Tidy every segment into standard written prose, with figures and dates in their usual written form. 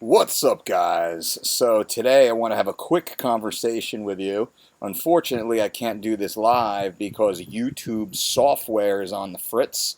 What's up, guys? So today I want to have a quick conversation with you. Unfortunately, I can't do this live because YouTube software is on the fritz.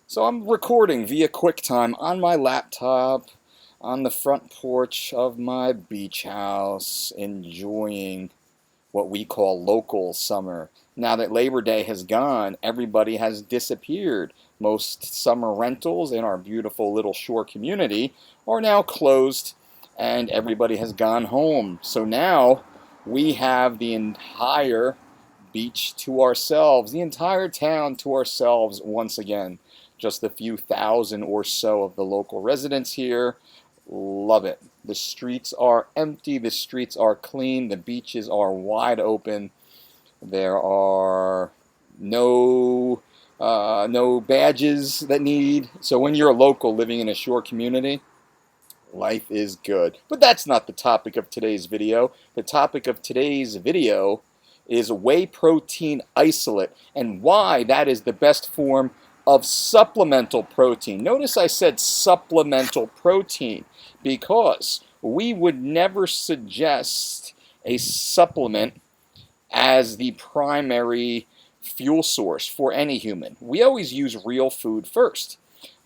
So I'm recording via QuickTime on my laptop on the front porch of my beach house, enjoying what we call local summer. Now that Labor Day has gone, everybody has disappeared. Most summer rentals in our beautiful little shore community are now closed and everybody has gone home. So now we have the entire beach to ourselves, the entire town to ourselves once again. Just a few thousand or so of the local residents here. Love it. The streets are empty, the streets are clean, the beaches are wide open. There are no badges that need. So when you're a local living in a shore community, life is good. But that's not the topic of today's video. The topic of today's video is whey protein isolate and why that is the best form of supplemental protein. Notice I said supplemental protein because we would never suggest a supplement as the primary fuel source for any human. We always use real food first.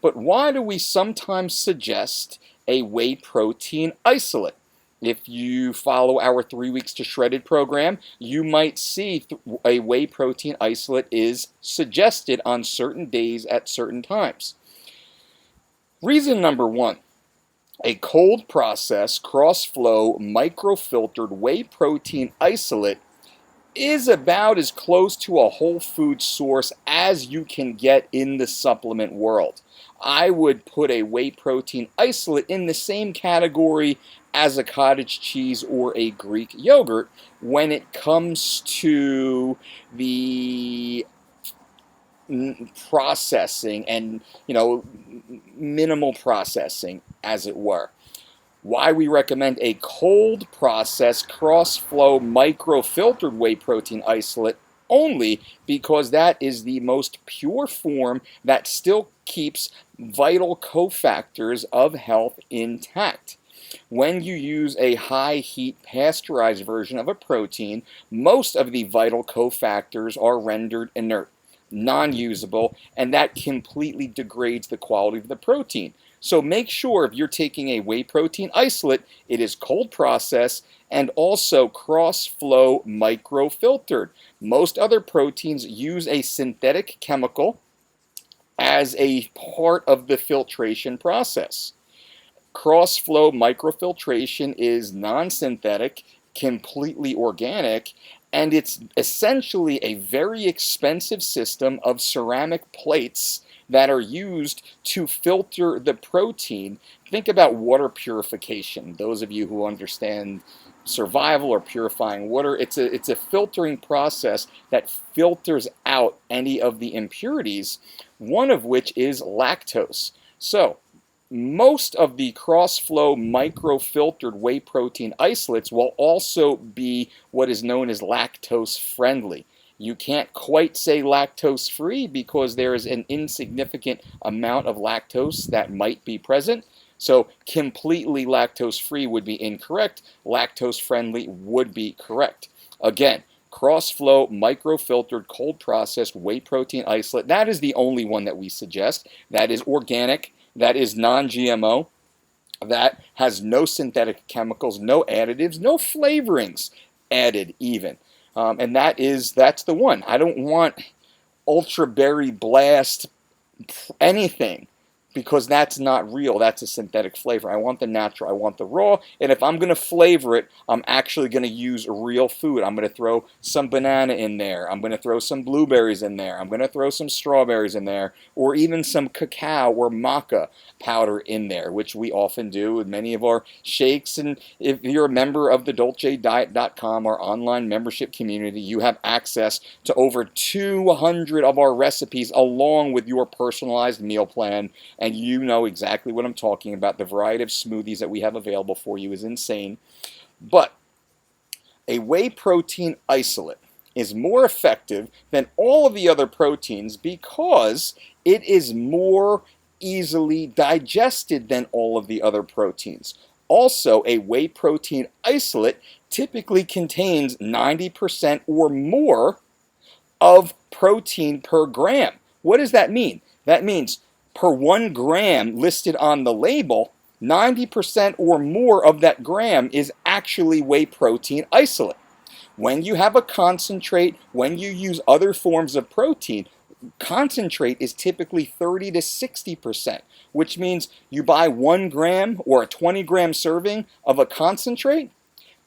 But why do we sometimes suggest a whey protein isolate? If you follow our 3 weeks to shredded program, you might see a whey protein isolate is suggested on certain days at certain times. Reason number one, a cold process, cross-flow, microfiltered whey protein isolate is about as close to a whole food source as you can get in the supplement world. I would put a whey protein isolate in the same category as a cottage cheese or a Greek yogurt when it comes to the processing and, minimal processing, as it were. Why we recommend a cold process cross-flow microfiltered whey protein isolate only because that is the most pure form that still keeps vital cofactors of health intact. When you use a high heat pasteurized version of a protein, most of the vital cofactors are rendered inert, non-usable, and that completely degrades the quality of the protein. So make sure if you're taking a whey protein isolate, it is cold processed and also cross-flow microfiltered. Most other proteins use a synthetic chemical as a part of the filtration process. Cross-flow microfiltration is non-synthetic, completely organic, and it's essentially a very expensive system of ceramic plates that are used to filter the protein. Think about water purification. Those of you who understand survival or purifying water, it's a filtering process that filters out any of the impurities, one of which is lactose. So most of the cross-flow microfiltered whey protein isolates will also be what is known as lactose friendly. You can't quite say lactose free because there is an insignificant amount of lactose that might be present. So completely lactose free would be incorrect. Lactose friendly would be correct. Again, cross-flow microfiltered cold processed whey protein isolate, that is the only one that we suggest. That is organic. That is non-GMO, that has no synthetic chemicals, no additives, no flavorings added even. And that's the one. I don't want Ultra Berry Blast anything because that's not real. That's a synthetic flavor. I want the natural. I want the raw. And if I'm going to flavor it, I'm actually going to use real food. I'm going to throw some banana in there. I'm going to throw some blueberries in there. I'm going to throw some strawberries in there, or even some cacao or maca powder in there, which we often do with many of our shakes. And if you're a member of the DOLCEdiet.com, our online membership community, you have access to over 200 of our recipes along with your personalized meal plan. And you know exactly what I'm talking about. The variety of smoothies that we have available for you is insane. But a whey protein isolate is more effective than all of the other proteins because it is more easily digested than all of the other proteins. Also, a whey protein isolate typically contains 90% or more of protein per gram. What does that mean? That means per 1 gram listed on the label, 90% or more of that gram is actually whey protein isolate. When you have a concentrate, when you use other forms of protein, concentrate is typically 30 to 60%, which means you buy 1 gram or a 20-gram serving of a concentrate,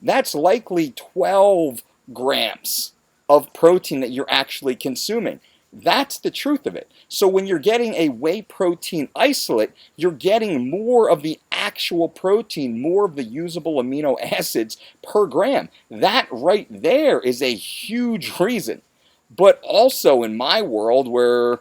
that's likely 12 grams of protein that you're actually consuming. That's the truth of it. So when you're getting a whey protein isolate, you're getting more of the actual protein, more of the usable amino acids per gram. That right there is a huge reason. But also in my world where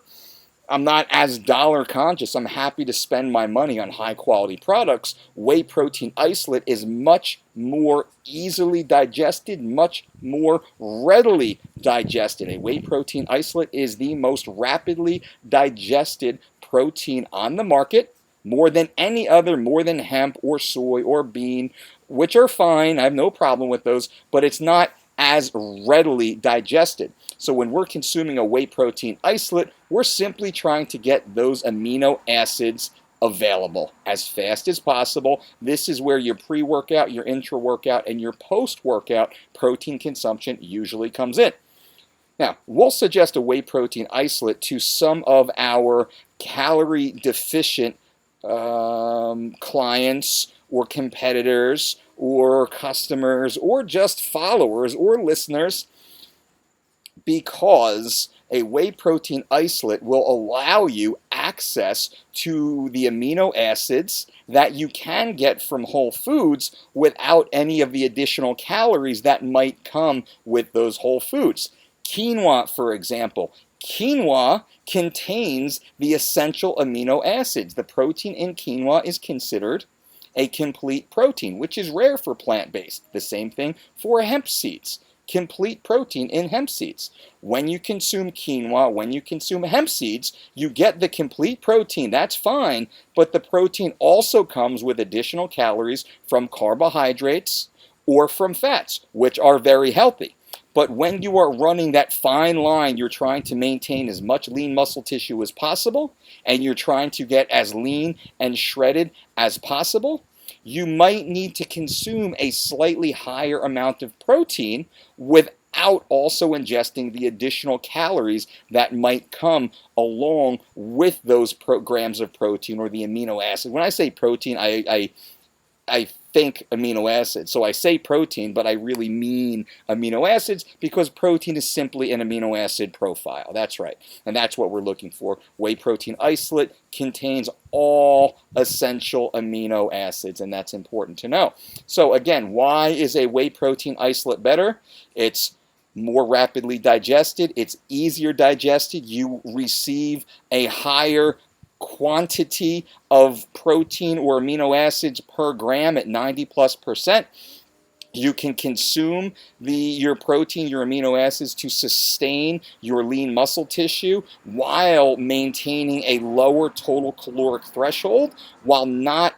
I'm not as dollar conscious, I'm happy to spend my money on high quality products, whey protein isolate is much more easily digested, much more readily digested. A whey protein isolate is the most rapidly digested protein on the market, more than any other, more than hemp or soy or bean, which are fine, I have no problem with those, but it's not as readily digested. So when we're consuming a whey protein isolate, we're simply trying to get those amino acids available as fast as possible. This is where your pre-workout, your intra-workout, and your post-workout protein consumption usually comes in. Now, we'll suggest a whey protein isolate to some of our calorie deficient clients or competitors or customers or just followers or listeners, because a whey protein isolate will allow you access to the amino acids that you can get from whole foods without any of the additional calories that might come with those whole foods. Quinoa, for example. Quinoa contains the essential amino acids. The protein in quinoa is considered a complete protein, which is rare for plant-based. The same thing for hemp seeds. Complete protein in hemp seeds. When you consume quinoa, when you consume hemp seeds, you get the complete protein. That's fine, but the protein also comes with additional calories from carbohydrates or from fats, which are very healthy. But when you are running that fine line, you're trying to maintain as much lean muscle tissue as possible, and you're trying to get as lean and shredded as possible, you might need to consume a slightly higher amount of protein without also ingesting the additional calories that might come along with those grams of protein or the amino acid. When I say protein, I think amino acids. So I say protein, but I really mean amino acids, because protein is simply an amino acid profile. That's right. And that's what we're looking for. Whey protein isolate contains all essential amino acids, and that's important to know. So again, why is a whey protein isolate better? It's more rapidly digested. It's easier digested. You receive a higher quantity of protein or amino acids per gram at 90+%. You can consume your protein, your amino acids, to sustain your lean muscle tissue while maintaining a lower total caloric threshold, while not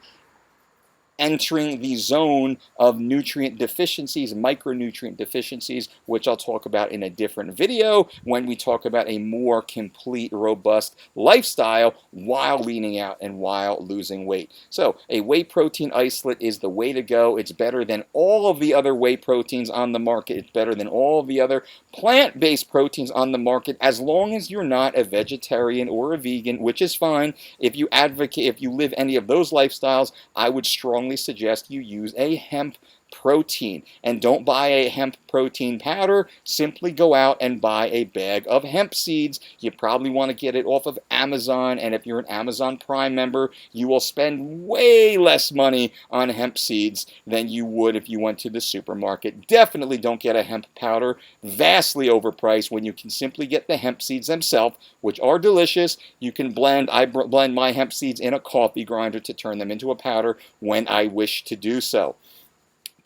entering the zone of nutrient deficiencies, micronutrient deficiencies, which I'll talk about in a different video when we talk about a more complete, robust lifestyle while leaning out and while losing weight. So a whey protein isolate is the way to go. It's better than all of the other whey proteins on the market. It's better than all of the other plant-based proteins on the market, as long as you're not a vegetarian or a vegan, which is fine. If you live any of those lifestyles, I would strongly suggest you use a hemp protein. And don't buy a hemp protein powder. Simply go out and buy a bag of hemp seeds. You probably want to get it off of Amazon, and if you're an Amazon Prime member, you will spend way less money on hemp seeds than you would if you went to the supermarket. Definitely don't get a hemp powder. Vastly overpriced when you can simply get the hemp seeds themselves, which are delicious. You can I blend my hemp seeds in a coffee grinder to turn them into a powder when I wish to do so.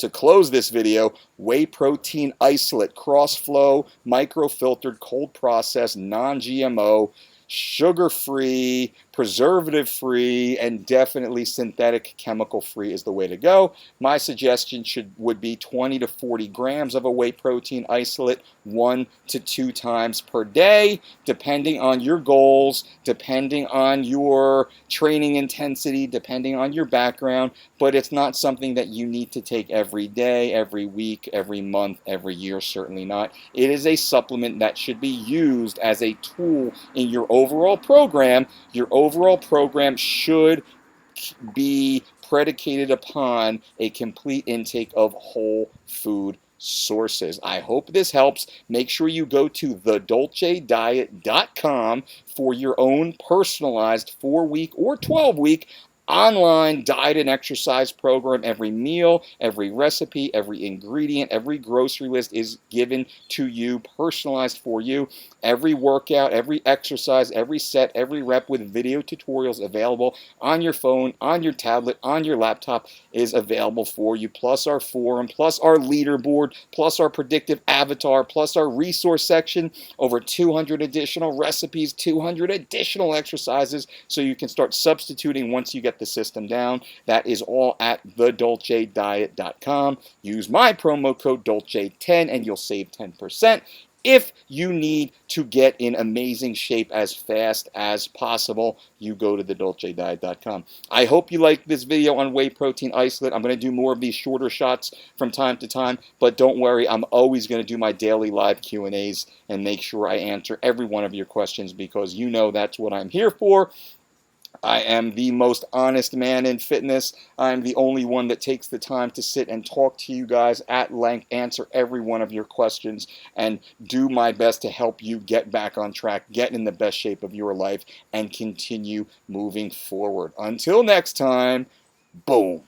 To close this video, whey protein isolate, cross-flow, microfiltered, cold processed, non-GMO, sugar-free, preservative-free, and definitely synthetic chemical-free is the way to go. My suggestion would be 20 to 40 grams of a whey protein isolate 1 to 2 times per day, depending on your goals, depending on your training intensity, depending on your background, but it's not something that you need to take every day, every week, every month, every year, certainly not. It is a supplement that should be used as a tool in your overall program. Your overall program should be predicated upon a complete intake of whole food sources. I hope this helps. Make sure you go to thedolcediet.com for your own personalized 4-week or 12-week online diet and exercise program. Every meal, every recipe, every ingredient, every grocery list is given to you, personalized for you. Every workout, every exercise, every set, every rep with video tutorials available on your phone, on your tablet, on your laptop is available for you, plus our forum, plus our leaderboard, plus our predictive avatar, plus our resource section, over 200 additional recipes, 200 additional exercises, so you can start substituting once you get the system down. That is all at thedolcediet.com. Use my promo code DOLCE10 and you'll save 10%. If you need to get in amazing shape as fast as possible, you go to thedolcediet.com. I hope you liked this video on whey protein isolate. I'm going to do more of these shorter shots from time to time, but don't worry, I'm always going to do my daily live Q&As and make sure I answer every one of your questions, because you know that's what I'm here for. I am the most honest man in fitness. I'm the only one that takes the time to sit and talk to you guys at length, answer every one of your questions, and do my best to help you get back on track, get in the best shape of your life, and continue moving forward. Until next time, boom.